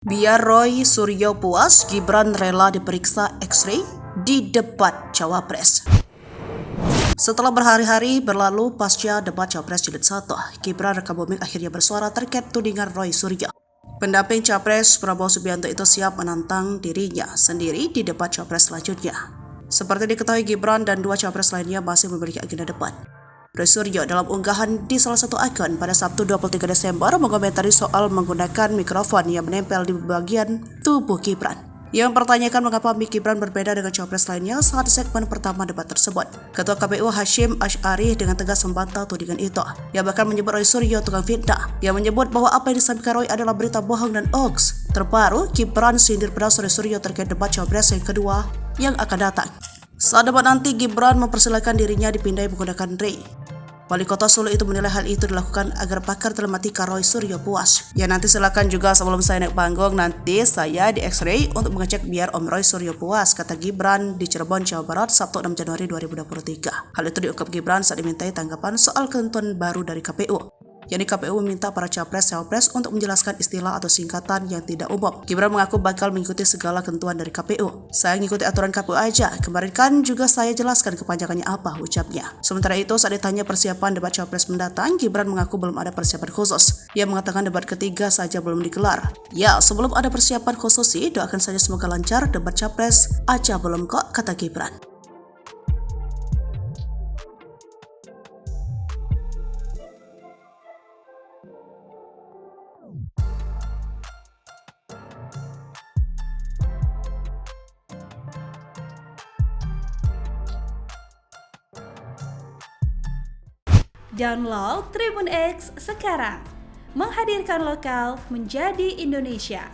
Biar Roy Suryo puas, Gibran rela diperiksa X-ray di debat Cawapres. Setelah berhari-hari berlalu pasca debat Cawapres Jilid 1, Gibran Rakabuming akhirnya bersuara terkait tudingan Roy Suryo. Pendamping Capres Prabowo Subianto itu siap menantang dirinya sendiri di debat Cawapres selanjutnya. Seperti diketahui, Gibran dan dua Cawapres lainnya masih memiliki agenda debat. Roy Suryo dalam unggahan di salah satu akun pada Sabtu 23 Desember mengomentari soal menggunakan mikrofon yang menempel di bagian tubuh Gibran. Ia mempertanyakan mengapa mic Gibran berbeda dengan Cawapres lainnya saat segmen pertama debat tersebut. Ketua KPU Hashim Asy'ari dengan tegas membantah tudingan itu. Ia bahkan menyebut Roy Suryo tukang fitnah. Ia menyebut bahwa apa yang disampaikan Roy adalah berita bohong dan hoax. Terbaru, Gibran sindir pedas Roy Suryo terkait debat Cawapres yang kedua yang akan datang. Saat debat nanti, Gibran mempersilahkan dirinya dipindai menggunakan Ray. Wali Kota Solo itu menilai hal itu dilakukan agar pakar telematika Roy Suryo puas. Ya, nanti silakan juga sebelum saya naik panggung, nanti saya di X-ray untuk mengecek biar Om Roy Suryo puas, kata Gibran di Cirebon, Jawa Barat, Sabtu 6 Januari 2023. Hal itu diungkap Gibran saat dimintai tanggapan soal ketentuan baru dari KPU. Yani KPU meminta para Capres-Cawapres untuk menjelaskan istilah atau singkatan yang tidak umum. Gibran mengaku bakal mengikuti segala ketentuan dari KPU. Saya ngikuti aturan KPU aja, kemarin kan juga saya jelaskan kepanjangannya apa, ucapnya. Sementara itu, saat ditanya persiapan debat Cawapres mendatang, Gibran mengaku belum ada persiapan khusus. Ia mengatakan debat ketiga saja belum digelar. Ya, sebelum ada persiapan khusus sih, doakan saja semoga lancar, debat Capres aja belum kok, kata Gibran. Download Tribun X sekarang, menghadirkan lokal menjadi Indonesia.